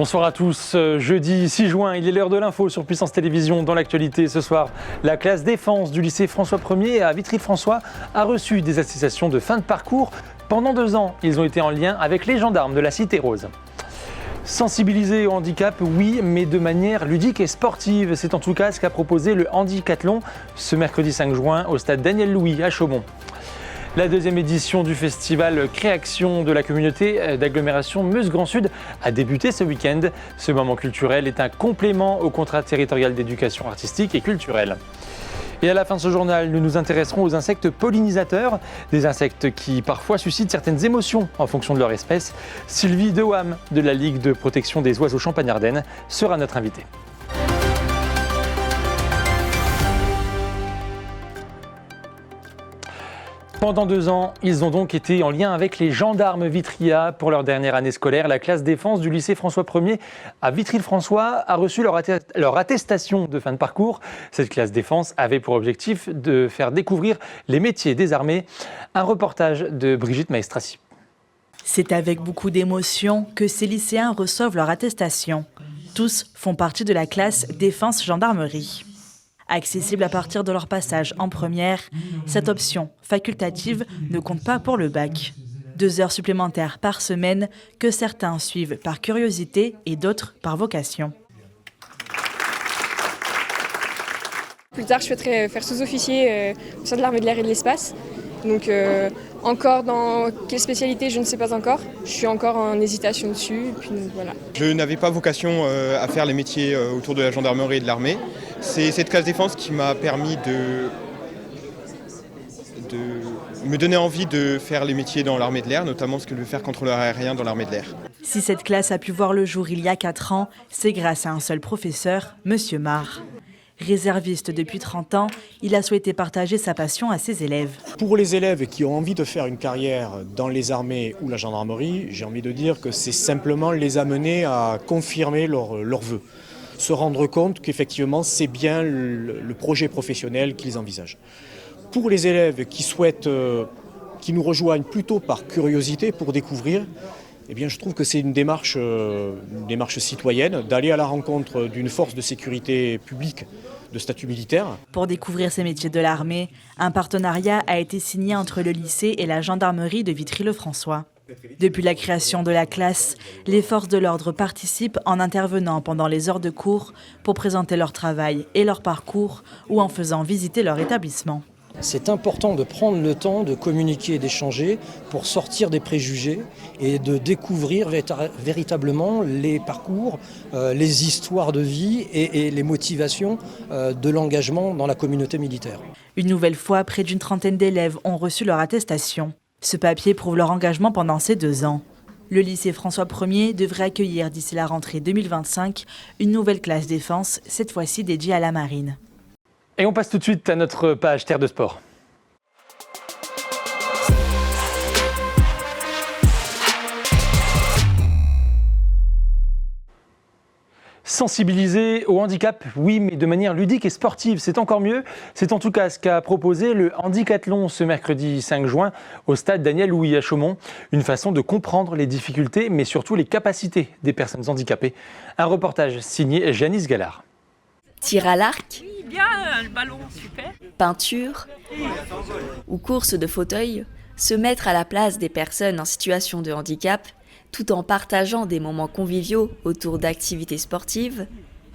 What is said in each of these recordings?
Bonsoir à tous. Jeudi 6 juin, il est l'heure de l'info sur Puissance Télévisions. Dans l'actualité ce soir, la classe défense du lycée François 1er à Vitry-le-François a reçu des attestations de fin de parcours. Pendant 2 ans, ils ont été en lien avec les gendarmes de la Cité Rose. Sensibiliser au handicap, oui, mais de manière ludique et sportive. C'est en tout cas ce qu'a proposé le Handicathlon ce mercredi 5 juin au stade Daniel Louis à Chaumont. La 2e édition du festival Créaction de la communauté d'agglomération Meuse-Grand Sud a débuté ce week-end. Ce moment culturel est un complément au contrat territorial d'éducation artistique et culturelle. Et à la fin de ce journal, nous nous intéresserons aux insectes pollinisateurs, des insectes qui parfois suscitent certaines émotions en fonction de leur espèce. Sylvie Dewam de la Ligue de protection des oiseaux Champagne-Ardenne sera notre invitée. Pendant 2 ans, ils ont donc été en lien avec les gendarmes Vitria. Pour leur dernière année scolaire, la classe défense du lycée François 1er à Vitry-le-François a reçu leur attestation de fin de parcours. Cette classe défense avait pour objectif de faire découvrir les métiers des armées. Un reportage de Brigitte Maestrassi. C'est avec beaucoup d'émotion que ces lycéens reçoivent leur attestation. Tous font partie de la classe défense gendarmerie. Accessible à partir de leur passage en première, cette option facultative ne compte pas pour le bac. 2 heures supplémentaires par semaine que certains suivent par curiosité et d'autres par vocation. Plus tard, je souhaiterais faire sous-officier au sein de l'armée de l'air et de l'espace. Donc encore dans quelle spécialité, je ne sais pas encore. Je suis encore en hésitation dessus. Et puis, voilà. Je n'avais pas vocation à faire les métiers autour de la gendarmerie et de l'armée. C'est cette classe défense qui m'a permis de me donner envie de faire les métiers dans l'armée de l'air, notamment ce que je veux faire contrôleur aérien dans l'armée de l'air. Si cette classe a pu voir le jour il y a 4 ans, c'est grâce à un seul professeur, Monsieur Marr. Réserviste depuis 30 ans, il a souhaité partager sa passion à ses élèves. Pour les élèves qui ont envie de faire une carrière dans les armées ou la gendarmerie, j'ai envie de dire que c'est simplement les amener à confirmer leurs vœux. Se rendre compte qu'effectivement c'est bien le projet professionnel qu'ils envisagent. Pour les élèves qui nous rejoignent plutôt par curiosité pour découvrir, eh bien, je trouve que c'est une démarche citoyenne d'aller à la rencontre d'une force de sécurité publique de statut militaire. Pour découvrir ces métiers de l'armée, un partenariat a été signé entre le lycée et la gendarmerie de Vitry-le-François. Depuis la création de la classe, les forces de l'ordre participent en intervenant pendant les heures de cours pour présenter leur travail et leur parcours ou en faisant visiter leur établissement. C'est important de prendre le temps de communiquer et d'échanger pour sortir des préjugés et de découvrir véritablement les parcours, les histoires de vie et les motivations de l'engagement dans la communauté militaire. Une nouvelle fois, près d'une trentaine d'élèves ont reçu leur attestation. Ce papier prouve leur engagement pendant ces 2 ans. Le lycée François 1er devrait accueillir d'ici la rentrée 2025 une nouvelle classe défense, cette fois-ci dédiée à la marine. Et on passe tout de suite à notre page Terre de Sport. Sensibiliser au handicap, oui, mais de manière ludique et sportive, c'est encore mieux. C'est en tout cas ce qu'a proposé le Handicathlon ce mercredi 5 juin au stade Daniel Louis à Chaumont. Une façon de comprendre les difficultés, mais surtout les capacités des personnes handicapées. Un reportage signé Janice Gallard. Tir à l'arc, bien, le ballon, super. Peinture ou course de fauteuil, se mettre à la place des personnes en situation de handicap, tout en partageant des moments conviviaux autour d'activités sportives,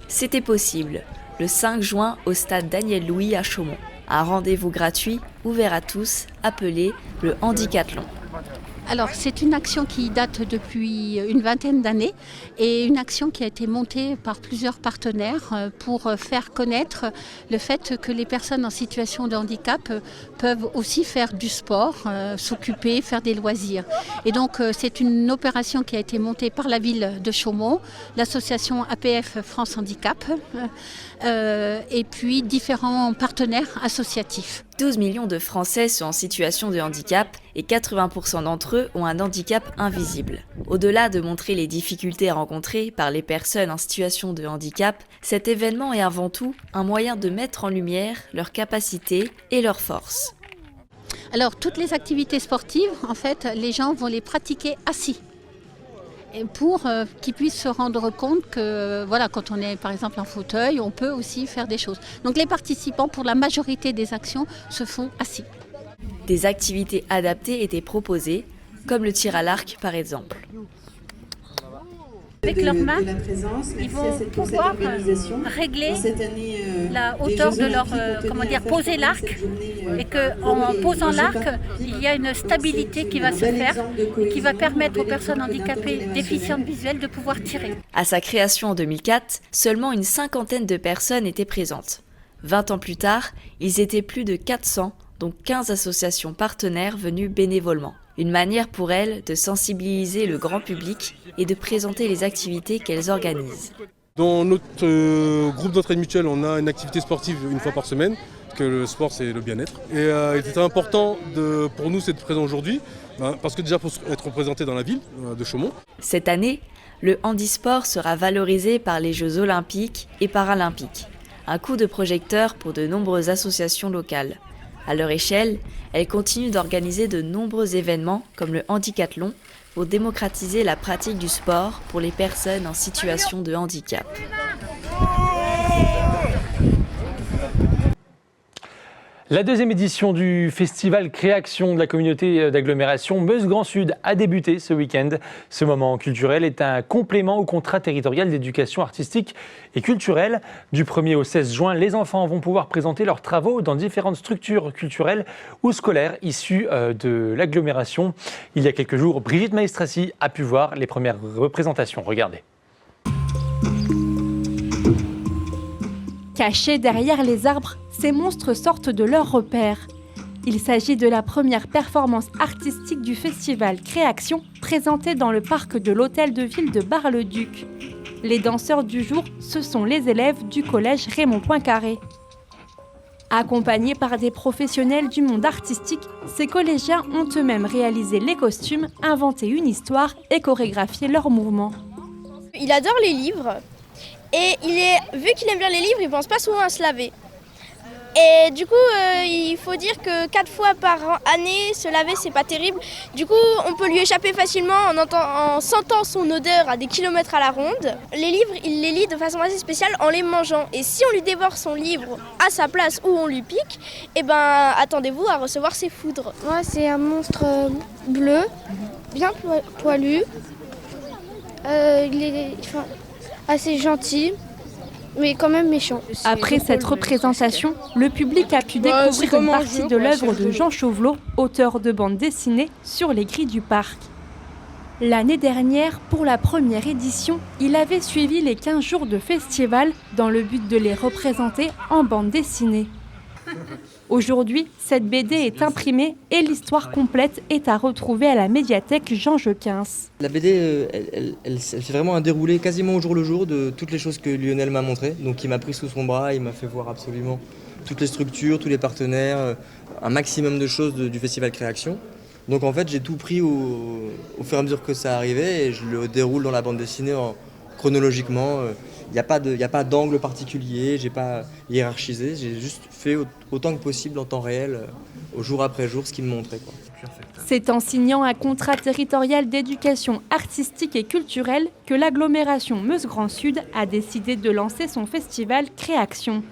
c'était possible le 5 juin au stade Daniel Louis à Chaumont. Un rendez-vous gratuit, ouvert à tous, appelé le Handicathlon. Alors, c'est une action qui date depuis une vingtaine d'années et une action qui a été montée par plusieurs partenaires pour faire connaître le fait que les personnes en situation de handicap peuvent aussi faire du sport, s'occuper, faire des loisirs. Et donc, c'est une opération qui a été montée par la ville de Chaumont, l'association APF France Handicap et puis différents partenaires associatifs. 12 millions de Français sont en situation de handicap et 80% d'entre eux ont un handicap invisible. Au-delà de montrer les difficultés rencontrées par les personnes en situation de handicap, cet événement est avant tout un moyen de mettre en lumière leurs capacités et leurs forces. Alors, toutes les activités sportives, en fait, les gens vont les pratiquer assis. Et pour qu'ils puissent se rendre compte que voilà, quand on est par exemple en fauteuil, on peut aussi faire des choses. Donc les participants, pour la majorité des actions, se font assis. Des activités adaptées étaient proposées, comme le tir à l'arc par exemple. Avec leurs mains, ils vont pouvoir régler la hauteur de leur, poser l'arc, et qu'en posant l'arc, il y a une stabilité qui va se faire, qui va permettre aux personnes handicapées déficientes visuelles de pouvoir tirer. À sa création en 2004, seulement une cinquantaine de personnes étaient présentes. 20 ans plus tard, ils étaient plus de 400, dont 15 associations partenaires venues bénévolement. Une manière pour elles de sensibiliser le grand public et de présenter les activités qu'elles organisent. Dans notre groupe d'entraide mutuelle, on a une activité sportive une fois par semaine, parce que le sport c'est le bien-être. Et il était important pour nous d'être présents aujourd'hui, parce que déjà pour être représenté dans la ville de Chaumont. Cette année, le handisport sera valorisé par les Jeux olympiques et paralympiques. Un coup de projecteur pour de nombreuses associations locales. À leur échelle, elles continuent d'organiser de nombreux événements comme le Handicathlon pour démocratiser la pratique du sport pour les personnes en situation de handicap. La deuxième édition du festival Créaction de la communauté d'agglomération Meuse-Grand Sud a débuté ce week-end. Ce moment culturel est un complément au contrat territorial d'éducation artistique et culturelle. Du 1er au 16 juin, les enfants vont pouvoir présenter leurs travaux dans différentes structures culturelles ou scolaires issues de l'agglomération. Il y a quelques jours, Brigitte Maestrassi a pu voir les premières représentations. Regardez. Cachés derrière les arbres, ces monstres sortent de leur repère. Il s'agit de la première performance artistique du festival Créaction, présentée dans le parc de l'Hôtel de Ville de Bar-le-Duc. Les danseurs du jour, ce sont les élèves du collège Raymond Poincaré. Accompagnés par des professionnels du monde artistique, ces collégiens ont eux-mêmes réalisé les costumes, inventé une histoire et chorégraphié leurs mouvements. Il adore les livres. Et vu qu'il aime bien les livres, il ne pense pas souvent à se laver. Et du coup, il faut dire que 4 fois par année, se laver, c'est pas terrible. Du coup, on peut lui échapper facilement en sentant son odeur à des kilomètres à la ronde. Les livres, il les lit de façon assez spéciale en les mangeant. Et si on lui dévore son livre à sa place ou on lui pique, attendez-vous à recevoir ses foudres. Moi, c'est un monstre bleu, bien poilu. Il est assez gentil, mais quand même méchant. Après cette représentation, le public a pu découvrir une partie de l'œuvre de Jean Chauvelot, auteur de bande dessinée, sur les grilles du parc. L'année dernière, pour la première édition, il avait suivi les 15 jours de festival dans le but de les représenter en bande dessinée. Aujourd'hui, cette BD est imprimée et l'histoire complète est à retrouver à la médiathèque Jean Jequins. La BD, elle fait vraiment un déroulé quasiment au jour le jour de toutes les choses que Lionel m'a montrées. Donc il m'a pris sous son bras, il m'a fait voir absolument toutes les structures, tous les partenaires, un maximum de choses du Festival Créaction. Donc en fait, j'ai tout pris au fur et à mesure que ça arrivait et je le déroule dans la bande dessinée chronologiquement. Il n'y a pas d'angle particulier, j'ai pas hiérarchisé, j'ai juste fait autant que possible en temps réel, au jour après jour, ce qu'il me montrait, quoi. C'est en signant un contrat territorial d'éducation artistique et culturelle que l'agglomération Meuse-Grand Sud a décidé de lancer son festival Créaction.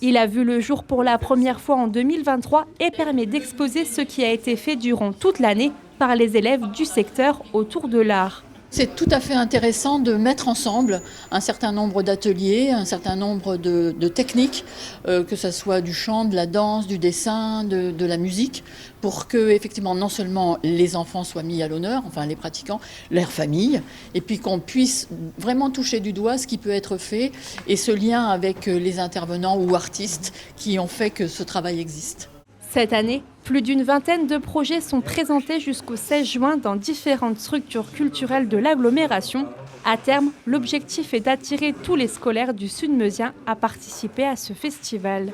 Il a vu le jour pour la première fois en 2023 et permet d'exposer ce qui a été fait durant toute l'année par les élèves du secteur autour de l'art. C'est tout à fait intéressant de mettre ensemble un certain nombre d'ateliers, un certain nombre de techniques, que ce soit du chant, de la danse, du dessin, de la musique, pour que effectivement non seulement les enfants soient mis à l'honneur, enfin les pratiquants, leurs familles, et puis qu'on puisse vraiment toucher du doigt ce qui peut être fait et ce lien avec les intervenants ou artistes qui ont fait que ce travail existe. Cette année, plus d'une vingtaine de projets sont présentés jusqu'au 16 juin dans différentes structures culturelles de l'agglomération. À terme, l'objectif est d'attirer tous les scolaires du Sud meusien à participer à ce festival.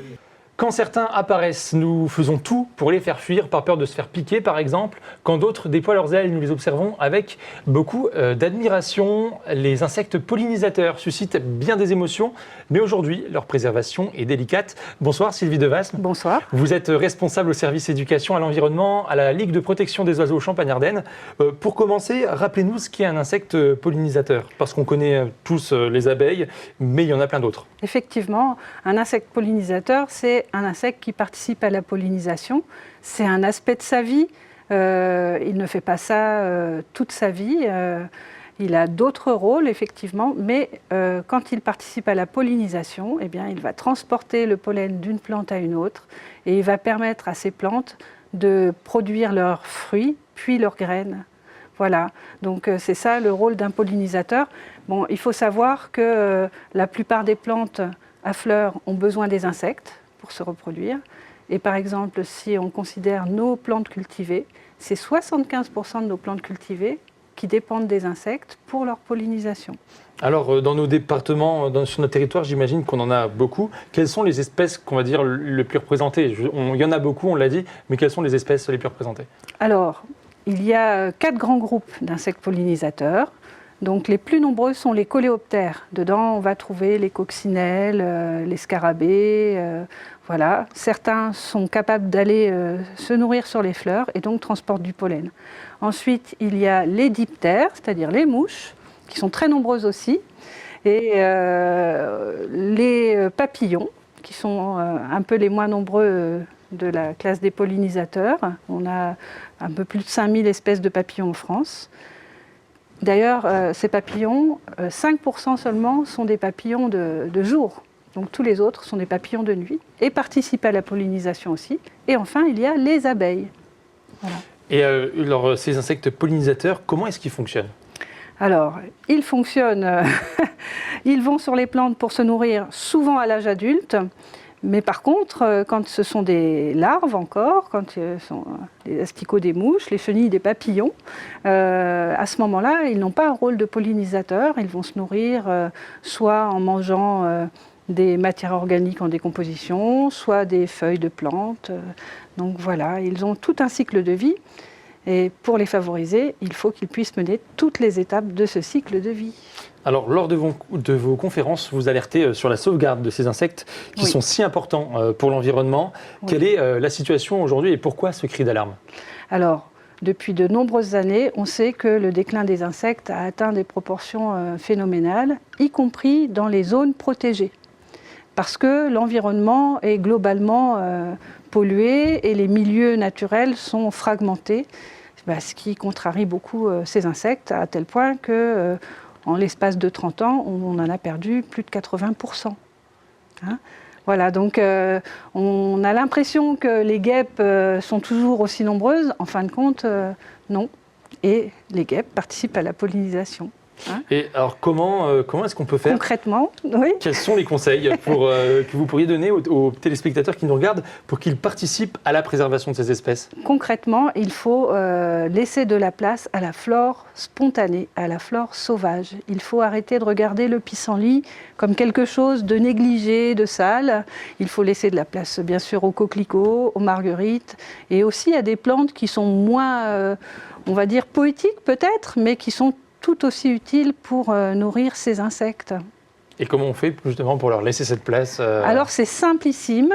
Quand certains apparaissent, nous faisons tout pour les faire fuir, par peur de se faire piquer par exemple. Quand d'autres déploient leurs ailes, nous les observons avec beaucoup d'admiration. Les insectes pollinisateurs suscitent bien des émotions, mais aujourd'hui, leur préservation est délicate. Bonsoir Sylvie Devasme. Bonsoir. Vous êtes responsable au service éducation à l'environnement à la Ligue de protection des oiseaux Champagne-Ardenne. Pour commencer, rappelez-nous ce qu'est un insecte pollinisateur, parce qu'on connaît tous les abeilles, mais il y en a plein d'autres. Effectivement, un insecte pollinisateur, c'est un insecte qui participe à la pollinisation. C'est un aspect de sa vie. Il ne fait pas ça toute sa vie. Il a d'autres rôles, effectivement, mais quand il participe à la pollinisation, eh bien, il va transporter le pollen d'une plante à une autre et il va permettre à ces plantes de produire leurs fruits, puis leurs graines. Voilà, donc c'est ça le rôle d'un pollinisateur. Bon, il faut savoir que la plupart des plantes à fleurs ont besoin des insectes pour se reproduire. Et par exemple, si on considère nos plantes cultivées, c'est 75% de nos plantes cultivées qui dépendent des insectes pour leur pollinisation. Alors, dans nos départements, sur notre territoire, j'imagine qu'on en a beaucoup. Quelles sont les espèces qu'on va dire les plus représentées ? Il y en a beaucoup, on l'a dit, mais quelles sont les espèces les plus représentées ? Alors, il y a 4 grands groupes d'insectes pollinisateurs. Donc, les plus nombreux sont les coléoptères. Dedans, on va trouver les coccinelles, les scarabées. Voilà. Certains sont capables d'aller se nourrir sur les fleurs et donc transportent du pollen. Ensuite, il y a les diptères, c'est-à-dire les mouches, qui sont très nombreuses aussi. Et les papillons, qui sont un peu les moins nombreux de la classe des pollinisateurs. On a un peu plus de 5000 espèces de papillons en France. D'ailleurs, ces papillons, 5% seulement sont des papillons de jour. Donc tous les autres sont des papillons de nuit et participent à la pollinisation aussi. Et enfin, il y a les abeilles. Voilà. Et alors, ces insectes pollinisateurs, comment est-ce qu'ils fonctionnent ? Alors, ils fonctionnent, ils vont sur les plantes pour se nourrir souvent à l'âge adulte. Mais par contre, quand ce sont des larves encore, quand ce sont les asticots des mouches, les chenilles des papillons, à ce moment-là, ils n'ont pas un rôle de pollinisateur. Ils vont se nourrir soit en mangeant des matières organiques en décomposition, soit des feuilles de plantes. Donc voilà, ils ont tout un cycle de vie. Et pour les favoriser, il faut qu'ils puissent mener toutes les étapes de ce cycle de vie. Alors, lors de vos conférences, vous alertez sur la sauvegarde de ces insectes qui sont si importants pour l'environnement. Oui. Quelle est la situation aujourd'hui et pourquoi ce cri d'alarme ? Alors, depuis de nombreuses années, on sait que le déclin des insectes a atteint des proportions phénoménales, y compris dans les zones protégées. Parce que l'environnement est globalement pollué et les milieux naturels sont fragmentés, ce qui contrarie beaucoup ces insectes, à tel point que en l'espace de 30 ans, on en a perdu plus de 80%. Hein ? Voilà, donc on a l'impression que les guêpes sont toujours aussi nombreuses. En fin de compte, non. Et les guêpes participent à la pollinisation. Hein ? Et alors comment est-ce qu'on peut faire ? Concrètement, oui. Quels sont les conseils que vous pourriez donner aux téléspectateurs qui nous regardent pour qu'ils participent à la préservation de ces espèces ? Concrètement, il faut laisser de la place à la flore spontanée, à la flore sauvage. Il faut arrêter de regarder le pissenlit comme quelque chose de négligé, de sale. Il faut laisser de la place, bien sûr, aux coquelicots, aux marguerites et aussi à des plantes qui sont moins, on va dire, poétiques peut-être, mais qui sont tout aussi utile pour nourrir ces insectes. Et comment on fait justement pour leur laisser cette place Alors c'est simplissime,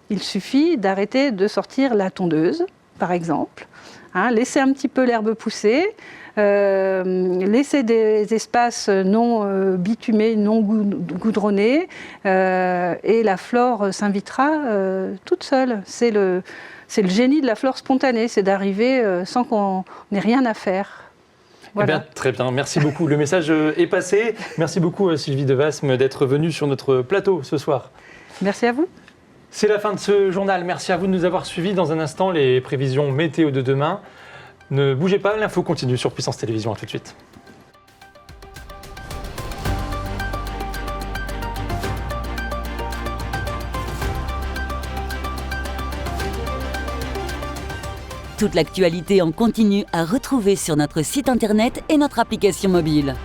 il suffit d'arrêter de sortir la tondeuse, par exemple, laisser un petit peu l'herbe pousser, laisser des espaces non bitumés, non goudronnés, et la flore s'invitera toute seule. C'est le génie de la flore spontanée, c'est d'arriver sans qu'on n'ait rien à faire. Voilà. Eh bien, très bien, merci beaucoup. Le message est passé. Merci beaucoup Sylvie Devasme d'être venue sur notre plateau ce soir. Merci à vous. C'est la fin de ce journal. Merci à vous de nous avoir suivis. Dans un instant, les prévisions météo de demain. Ne bougez pas, l'info continue sur Puissance Télévisions. À tout de suite. Toute l'actualité en continu à retrouver sur notre site internet et notre application mobile.